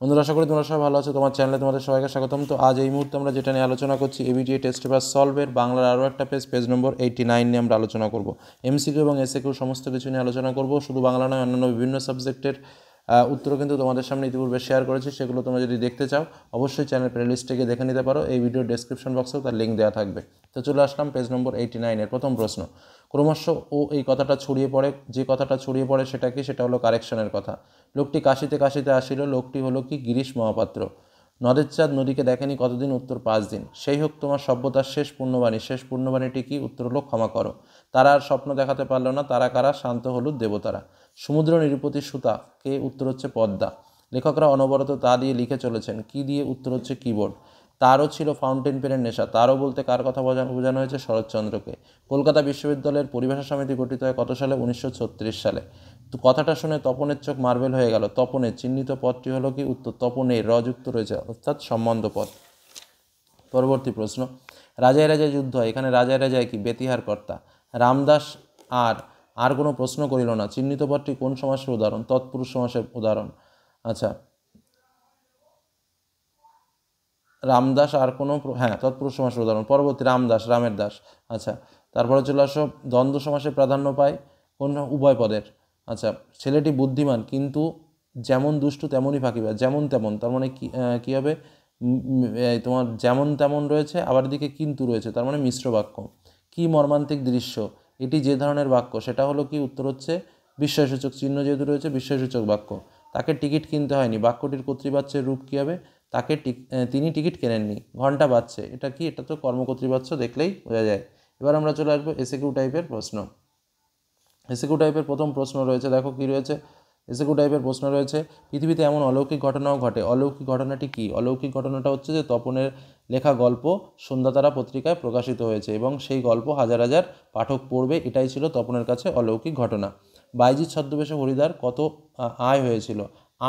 বন্ধুরা, আশা করি তোমরা সবাই ভালো আছো। তোমার চ্যানেলে তোমাদের সবাইকে স্বাগতম। তো আজ এই মুহূর্তে আমরা যেটা নিয়ে আলোচনা করছি, এবিটিএ টেস্ট পেপার সলভের বাংলার আরও একটা পেজ নম্বর 89 নিয়ে আমরা আলোচনা করব। এমসিকিউ এবং এসএকিউ সমস্ত কিছু নিয়ে আলোচনা করব। শুধু বাংলা নয়, অন্যান্য বিভিন্ন সাবজেক্টের উত্তরও কিন্তু তোমাদের সামনে ইতিপূর্বে শেয়ার করেছি। সেগুলো তোমরা যদি দেখতে চাও অবশ্যই চ্যানেল প্লেলিস্টে গিয়ে দেখে নিতে পারো। এই ভিডিওর ডেসক্রিপশন বক্সেও তার লিঙ্ক দেওয়া থাকবে। তো চলে আসলাম পেজ নম্বর 89-এর প্রথম প্রশ্ন। ক্রমশ ও এই কথাটা ছড়িয়ে পড়ে, যে কথাটা ছড়িয়ে পড়ে সেটা কি? সেটা হলো কারেকশনের কথা। লোকটি কাশিতে কাশিতে আসিল, লোকটি হলো কি? গিরিশ মহাপাত্র। নদের চাঁদ নদীকে দেখেনি কতদিন? উত্তর 5 দিন। সেই হোক তোমার সভ্যতার শেষ পূর্ণবাণী। শেষ পূর্ণবাণীটি কি? উত্তর হলো ক্ষমা করো। তারা আর স্বপ্ন দেখাতে পারল না। তারা কারা? শান্ত হলুদ দেবতারা। সমুদ্র নিরুপতি সুতা কে? উত্তর হচ্ছে পদ্মা। লেখকরা অনবরত তা দিয়ে লিখে চলেছেন। কি দিয়ে? উত্তর হচ্ছে কিবোর্ড। তারও ছিল ফাউন্টেন পেনের নেশা। তারও বলতে কার কথা বোঝানো হয়েছে? শরৎচন্দ্রকে। কলকাতা বিশ্ববিদ্যালয়ের পরিভাষা সমিতি গঠিত হয় কত সালে? 1936 সালে। তো কথাটা শুনে তপনের চোখ মার্বেল হয়ে গেল। তপনের চিহ্নিত পদটি হলো কি? উত্তর তপনের রযুক্ত রয়েছে, অর্থাৎ সম্বন্ধ পদ। পরবর্তী প্রশ্ন। রাজায় রাজায় যুদ্ধ হয়। এখানে রাজায় রাজায় কি? বেতিহার কর্তা। রামদাস আর কোনো প্রশ্ন করিল না। চিহ্নিত পদটি কোন সমাসের উদাহরণ? তৎপুরুষ সমাসের উদাহরণ। আচ্ছা, রামদাস আর কোনো তৎপুরুষ সমাসের উদাহরণ। পরবর্তী রামদাস, রামের দাস। আচ্ছা, তারপরে চলে আসো, দ্বন্দ্ব সমাসে প্রাধান্য পায় কোন? উভয় পদের। আচ্ছা, ছেলেটি বুদ্ধিমান কিন্তু যেমন দুষ্টু তেমনই ফাঁকিবাজ। যেমন তেমন, তার মানে কি হবে? তোমার যেমন তেমন রয়েছে, আবার দিকে কিন্তু রয়েছে, তার মানে মিশ্র বাক্য। কি মর্মান্তিক দৃশ্য? এটি যে ধরনের বাক্য সেটা হলো কি? উত্তর হচ্ছে বিস্ময়সূচক চিহ্ন যেহেতু রয়েছে, বিস্ময়সূচক বাক্য। তাকে টিকিট কিনতে হয়নি। বাক্যটির কর্তৃবাচ্যের রূপ কী হবে? তিনি টিকিট কেনেননি। ঘন্টা বাজছে, এটা কি? এটা তো কর্মকর্তৃবাচ্য, দেখলেই বোঝা যায়। এবার আমরা চলে আসবো এসএকিউ টাইপের প্রশ্ন। এসএকিউ টাইপের প্রথম প্রশ্ন রয়েছে, দেখো কি রয়েছে। এসএকিউ টাইপের প্রশ্ন রয়েছে, পৃথিবীতে এমন অলৌকিক ঘটনাও ঘটে। অলৌকিক ঘটনাটি কি? অলৌকিক ঘটনাটা হচ্ছে যে তপনের লেখা গল্প সন্ধ্যাতারা পত্রিকায় প্রকাশিত হয়েছে এবং সেই গল্প হাজার হাজার পাঠক পড়বে, এটাই ছিল তপনের কাছে অলৌকিক ঘটনা। বাইজিৎ ছদ্মবেশে হরিদার কত আয় হয়েছিল?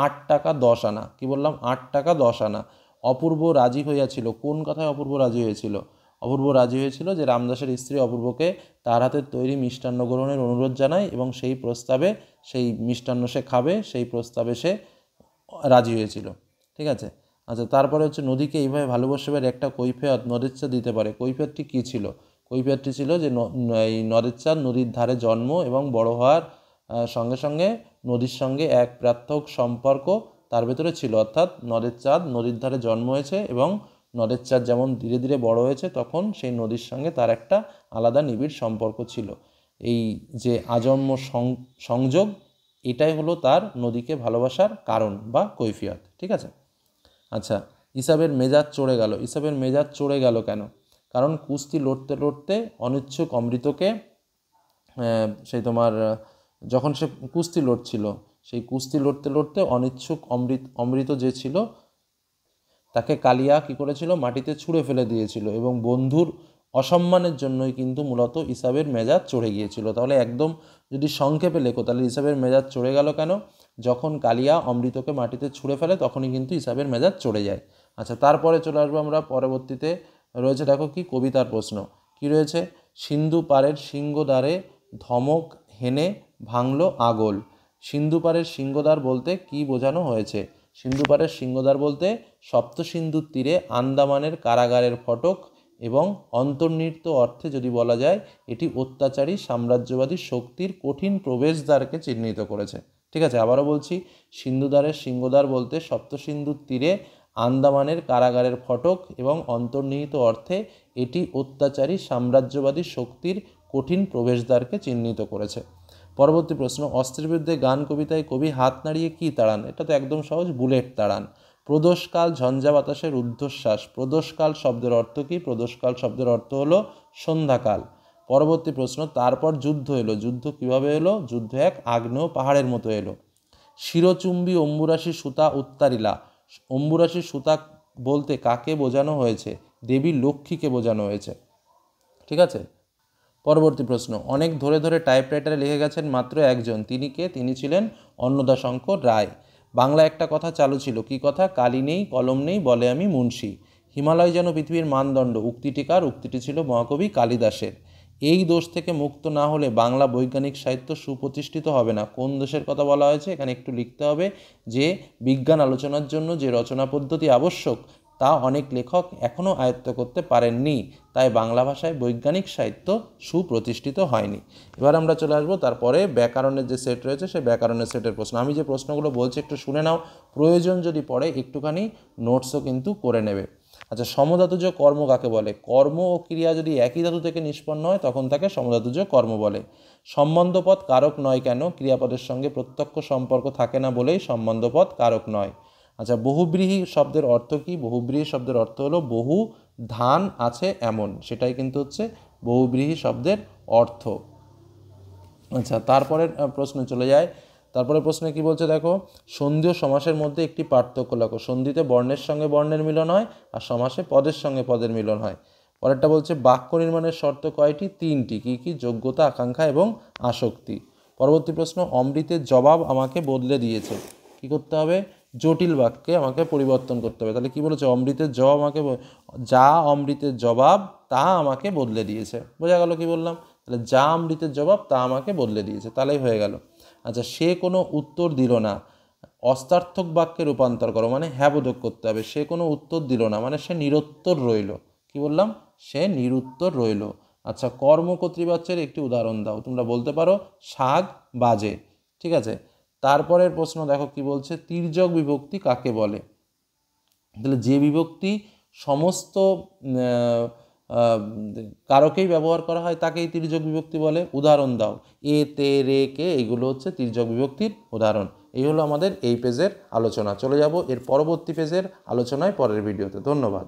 8 টাকা 10 আনা। কি বললাম? 8 টাকা 10 আনা। অপূর্ব রাজি হইয়াছিল। কোন কথায় অপূর্ব রাজি হয়েছিল? অপূর্ব রাজি হয়েছিল যে রামদাসের স্ত্রী অপূর্বকে তার হাতের তৈরি মিষ্টান্ন গ্রহণের অনুরোধ জানায় এবং সেই প্রস্তাবে, সেই মিষ্টান্ন সে খাবে, সেই প্রস্তাবে সে রাজি হয়েছিল। ঠিক আছে। আচ্ছা, তারপরে হচ্ছে নদীকে এইভাবে ভালোবাসবার একটা কৈফিয়ত নদের চাঁদ দিতে পারে। কৈফিয়তটি কী ছিল? কৈফিয়তটি ছিল যে এই নদের চাঁদ নদীর ধারে জন্ম এবং বড় হওয়ার সঙ্গে সঙ্গে নদীর সঙ্গে এক প্রাত্যহিক সম্পর্ক তার ভেতরে ছিল। অর্থাৎ নদের চাঁদ নদীর ধারে জন্ম হয়েছে এবং নদের চাঁদ যেমন ধীরে ধীরে বড় হয়েছে তখন সেই নদীর সঙ্গে তার একটা আলাদা নিবিড় সম্পর্ক ছিল। এই যে আজন্ম সংযোগ, এটাই হলো তার নদীকে ভালোবাসার কারণ বা কৈফিয়ত। ঠিক আছে। আচ্ছা, ইসাবের মেজাজ চড়ে গেল। ইসাবের মেজাজ চড়ে গেল কেন? কারণ কুস্তি লড়তে লড়তে অনিচ্ছুক অমৃতকে সেই তোমার যখন সে কুস্তি লড়ছিল, সেই কুস্তি লড়তে লড়তে অনিচ্ছুক অমৃত যে ছিল তাকে কালিয়া কী করেছিল? মাটিতে ছুঁড়ে ফেলে দিয়েছিল এবং বন্ধুর অসম্মানের জন্যই কিন্তু মূলত ইসাবের মেজাজ চড়ে গিয়েছিল। তাহলে একদম যদি সংক্ষেপে লেখো তাহলে ইসাবের মেজাজ চড়ে গেল কেন? যখন কালিয়া অমৃতকে মাটিতে ছুঁড়ে ফেলে তখনই কিন্তু ইসাবের মেজাজ চড়ে যায়। আচ্ছা, তারপরে চলে আসবো আমরা পরবর্তীতে রয়েছে, দেখো কি কবিতার প্রশ্ন কি রয়েছে। সিন্ধু পাড়ের সিংহদ্বারে ধমক হেনে ভাঙলো আগল। সিন্ধু পাড়ের সিংহদ্বার বলতে কি বোঝানো হয়েছে? সিন্ধু পাড়ের সিংহদ্বার বলতে সপ্তসিন্ধুর তীরে আন্দামানের কারাগারের ফটক এবং অন্তর্নিহিত অর্থে যদি বলা যায় এটি অত্যাচারী সাম্রাজ্যবাদী শক্তির কঠিন প্রবেশদ্বারকে চিহ্নিত করেছে। ঠিক আছে, আবারও বলছি, সিন্ধুদ্বারের সিংহদ্বার বলতে সপ্তসিন্ধুর তীরে আন্দামানের কারাগারের ফটক এবং অন্তর্নিহিত অর্থে এটি অত্যাচারী সাম্রাজ্যবাদী শক্তির কঠিন প্রবেশদ্বারকে চিহ্নিত করেছে। পরবর্তী প্রশ্ন, অস্ত্রের বিরুদ্ধে গান কবিতায় কবি হাত নাড়িয়ে কি তাড়ান? এটা তো একদম সহজ, বুলেট তাড়ান। প্রদোষকাল ঝঞ্ঝা বাতাসের ঊর্ধ্বশ্বাস। প্রদোষকাল শব্দের অর্থ কি? প্রদোষকাল শব্দের অর্থ হলো সন্ধ্যাকাল। পরবর্তী প্রশ্ন, তারপর যুদ্ধ এলো। যুদ্ধ কিভাবে এলো? যুদ্ধ এক আগ্নেয় পাহাড়ের মতো এলো। শিরচুম্বী অম্বুরাশি সুতা উত্তারিলা। অম্বুরাশি সুতা বলতে কাকে বোঝানো হয়েছে? দেবী লক্ষ্মীকে বোঝানো হয়েছে। ঠিক আছে। পরবর্তী প্রশ্ন, অনেক ধরে ধরে টাইপরাইটারে লিখে গেছেন মাত্র একজন, তিনি কে? তিনি ছিলেন অন্নদাশঙ্কর রায়। বাংলা একটা কথা চালু ছিল, কি কথা? কালি নেই কলম নেই বলে আমি মুন্সি। হিমালয় যেন পৃথিবীর মানদণ্ড, উক্তিটি কার? উক্তিটি ছিল মহাকবি কালিদাসের। এই দোষ থেকে মুক্ত না হলে বাংলা বৈজ্ঞানিক সাহিত্য সুপ্রতিষ্ঠিত হবে না। কোন দোষের কথা বলা হয়েছে এখানে একটু লিখতে হবে যে বিজ্ঞান আলোচনার জন্য যে রচনা পদ্ধতি আবশ্যক তা অনেক লেখক এখনও আয়ত্ত করতে পারেননি, তাই বাংলা ভাষায় বৈজ্ঞানিক সাহিত্য সুপ্রতিষ্ঠিত হয়নি। এবার আমরা চলে আসবো তারপরে ব্যাকরণের যে সেট রয়েছে সেই ব্যাকরণের সেটের প্রশ্ন। আমি যে প্রশ্নগুলো বলছি একটু শুনে নাও, প্রয়োজন যদি পড়ে একটুখানি নোটসও কিন্তু করে নেবে। আচ্ছা, সমধাতুজ কর্ম কাকে বলে? কর্ম ও ক্রিয়া যদি একই ধাতু থেকে নিষ্পন্ন হয় তখন তাকে সমধাতুজ কর্ম বলে। সম্বন্ধপদ কারক নয় কেন? ক্রিয়াপদের সঙ্গে প্রত্যক্ষ সম্পর্ক থাকে না বলেই সম্বন্ধপদ কারক নয়। আচ্ছা, বহুব্রীহি শব্দের অর্থ কি? বহুব্রীহি শব্দের অর্থ হলো বহু ধান আছে এমন, সেটাই কিন্তু হচ্ছে বহুব্রীহি শব্দের অর্থ। আচ্ছা, তারপরের প্রশ্নে চলে যায়। তারপরে প্রশ্নে কি বলছে দেখো, সন্ধি ও সমাসের মধ্যে একটি পার্থক্য লেখো। সন্ধিতে বর্ণের সঙ্গে বর্ণের মিলন হয় আর সমাসে পদের সঙ্গে পদের মিলন হয়। পরেরটা বলছে বাক্য নির্মাণের শর্ত কয়টি? 3টি। কি কি? যোগ্যতা, আকাঙ্ক্ষা এবং আসক্তি। পরবর্তী প্রশ্ন, অমৃতের জবাব আমাকে বদলে দিয়েছে। কি করতে হবে? জটিল বাক্যে আমাকে পরিবর্তন করতে হবে। তাহলে কি বলেছে? অমৃতের জবাব আমাকে, যা অমৃতের জবাব তা আমাকে বদলে দিয়েছে। বোঝা গেল কি বললাম? তাহলে যা অমৃতের জবাব তা আমাকে বদলে দিয়েছে, তাহলেই হয়ে গেল। আচ্ছা, সে কোনো উত্তর দিল না, অস্তার্থক বাক্যে রূপান্তর করো, মানে হ্যাঁ বোধক করতে হবে। সে কোনো উত্তর দিল না মানে সে নিরুত্তর রইল। কি বললাম? সে নিরুত্তর রইল। আচ্ছা, কর্মকর্তৃবাচ্যের একটি উদাহরণ দাও। তোমরা বলতে পারো শাক বাজে। ঠিক আছে, তারপরের প্রশ্ন দেখো কি বলছে, তির্যক বিভক্তি কাকে বলে? তাহলে যে বিভক্তি সমস্ত কারকেই ব্যবহার করা হয় তাকেই তির্যক বিভক্তি বলে। উদাহরণ দাও। এ, তে, রে, কে, এগুলো হচ্ছে তির্যক বিভক্তির উদাহরণ। এই হলো আমাদের এই পেজের আলোচনা। চলে যাব এর পরবর্তী পেজের আলোচনায় পরের ভিডিওতে। ধন্যবাদ।